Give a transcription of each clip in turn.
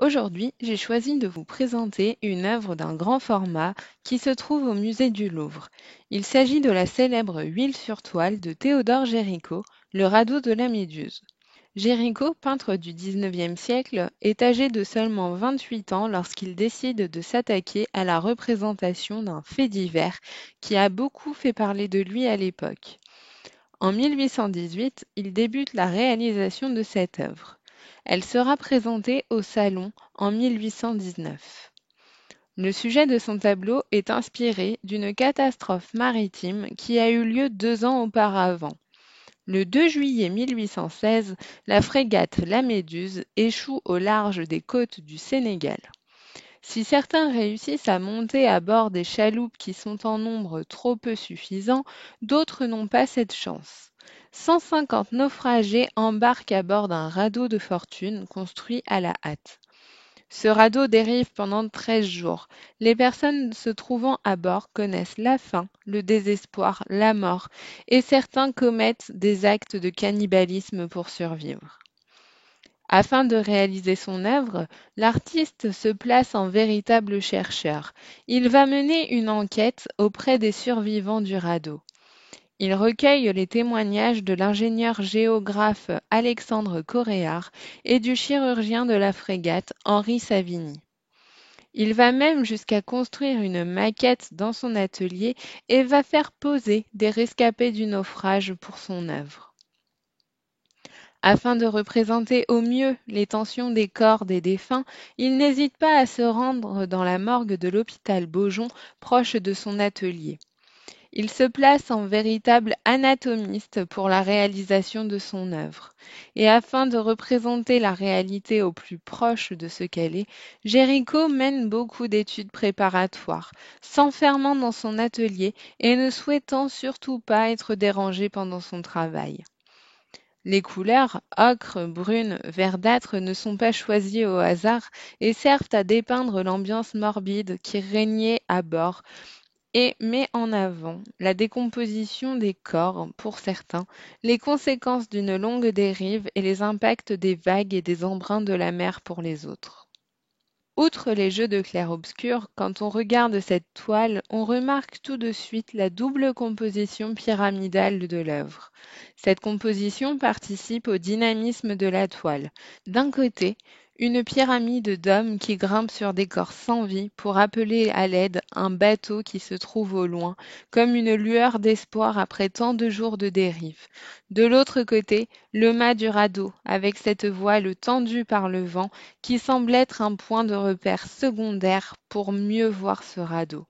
Aujourd'hui, j'ai choisi de vous présenter une œuvre d'un grand format qui se trouve au musée du Louvre. Il s'agit de la célèbre huile sur toile de Théodore Géricault, le radeau de la Méduse. Géricault, peintre du XIXe siècle, est âgé de seulement 28 ans lorsqu'il décide de s'attaquer à la représentation d'un fait divers qui a beaucoup fait parler de lui à l'époque. En 1818, il débute la réalisation de cette œuvre. Elle sera présentée au Salon en 1819. Le sujet de son tableau est inspiré d'une catastrophe maritime qui a eu lieu 2 ans auparavant. Le 2 juillet 1816, la frégate La Méduse échoue au large des côtes du Sénégal. Si certains réussissent à monter à bord des chaloupes qui sont en nombre trop peu suffisant, d'autres n'ont pas cette chance. 150 naufragés embarquent à bord d'un radeau de fortune construit à la hâte. Ce radeau dérive pendant 13 jours. Les personnes se trouvant à bord connaissent la faim, le désespoir, la mort, et certains commettent des actes de cannibalisme pour survivre. Afin de réaliser son œuvre, l'artiste se place en véritable chercheur. Il va mener une enquête auprès des survivants du radeau. Il recueille les témoignages de l'ingénieur géographe Alexandre Coréard et du chirurgien de la frégate Henri Savigny. Il va même jusqu'à construire une maquette dans son atelier et va faire poser des rescapés du naufrage pour son œuvre. Afin de représenter au mieux les tensions des corps des défunts, il n'hésite pas à se rendre dans la morgue de l'hôpital Beaujon, proche de son atelier. Il se place en véritable anatomiste pour la réalisation de son œuvre. Et afin de représenter la réalité au plus proche de ce qu'elle est, Géricault mène beaucoup d'études préparatoires, s'enfermant dans son atelier et ne souhaitant surtout pas être dérangé pendant son travail. Les couleurs, ocre, brune, verdâtre, ne sont pas choisies au hasard et servent à dépeindre l'ambiance morbide qui régnait à bord et met en avant la décomposition des corps pour certains, les conséquences d'une longue dérive et les impacts des vagues et des embruns de la mer pour les autres. Outre les jeux de clair-obscur, quand on regarde cette toile, on remarque tout de suite la double composition pyramidale de l'œuvre. Cette composition participe au dynamisme de la toile. D'un côté, une pyramide d'hommes qui grimpent sur des corps sans vie pour appeler à l'aide un bateau qui se trouve au loin, comme une lueur d'espoir après tant de jours de dérive. De l'autre côté, le mât du radeau, avec cette voile tendue par le vent, qui semble être un point de repère secondaire pour mieux voir ce radeau.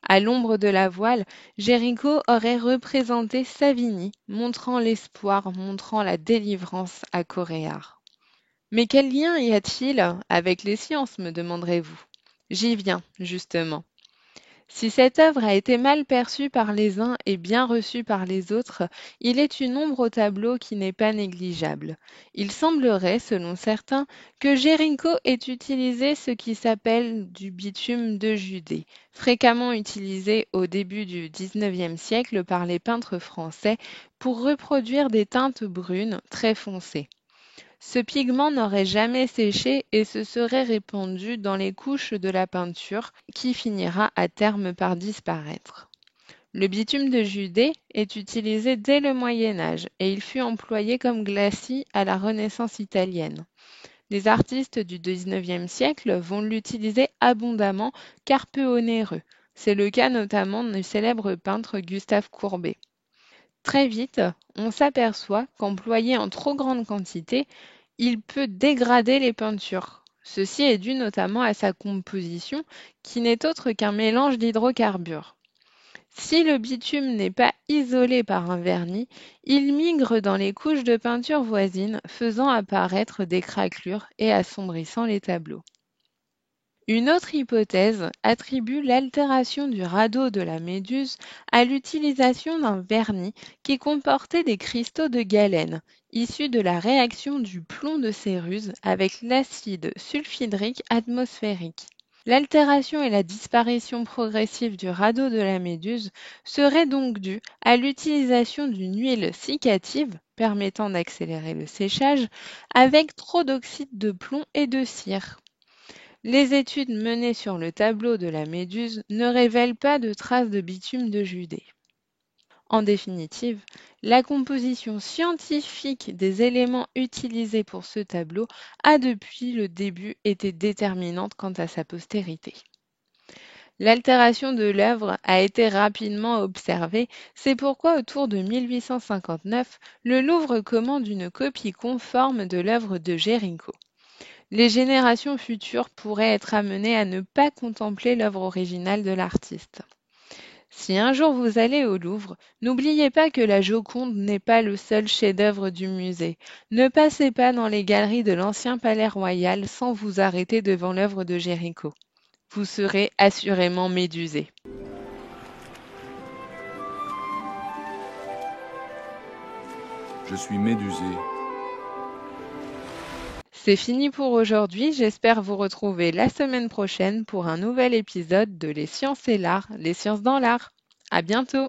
À l'ombre de la voile, Géricault aurait représenté Savigny, montrant l'espoir, montrant la délivrance à Coréard. Mais quel lien y a-t-il avec les sciences, me demanderez-vous? J'y viens, justement. Si cette œuvre a été mal perçue par les uns et bien reçue par les autres, il est une ombre au tableau qui n'est pas négligeable. Il semblerait, selon certains, que Géricault ait utilisé ce qui s'appelle du bitume de Judée, fréquemment utilisé au début du XIXe siècle par les peintres français pour reproduire des teintes brunes très foncées. Ce pigment n'aurait jamais séché et se serait répandu dans les couches de la peinture qui finira à terme par disparaître. Le bitume de Judée est utilisé dès le Moyen Âge et il fut employé comme glacis à la Renaissance italienne. Les artistes du XIXe siècle vont l'utiliser abondamment car peu onéreux. C'est le cas notamment du célèbre peintre Gustave Courbet. Très vite, on s'aperçoit qu'employé en trop grande quantité, il peut dégrader les peintures. Ceci est dû notamment à sa composition, qui n'est autre qu'un mélange d'hydrocarbures. Si le bitume n'est pas isolé par un vernis, il migre dans les couches de peinture voisines, faisant apparaître des craquelures et assombrissant les tableaux. Une autre hypothèse attribue l'altération du radeau de la Méduse à l'utilisation d'un vernis qui comportait des cristaux de galène, issus de la réaction du plomb de Céruse avec l'acide sulfhydrique atmosphérique. L'altération et la disparition progressive du radeau de la Méduse seraient donc dues à l'utilisation d'une huile cicative permettant d'accélérer le séchage avec trop d'oxyde de plomb et de cire. Les études menées sur le tableau de la Méduse ne révèlent pas de traces de bitume de Judée. En définitive, la composition scientifique des éléments utilisés pour ce tableau a depuis le début été déterminante quant à sa postérité. L'altération de l'œuvre a été rapidement observée, c'est pourquoi autour de 1859, le Louvre commande une copie conforme de l'œuvre de Géricault. Les générations futures pourraient être amenées à ne pas contempler l'œuvre originale de l'artiste. Si un jour vous allez au Louvre, n'oubliez pas que la Joconde n'est pas le seul chef-d'œuvre du musée. Ne passez pas dans les galeries de l'ancien palais royal sans vous arrêter devant l'œuvre de Géricault. Vous serez assurément médusé. Je suis médusé. C'est fini pour aujourd'hui, j'espère vous retrouver la semaine prochaine pour un nouvel épisode de Les sciences et l'art, les sciences dans l'art. À bientôt!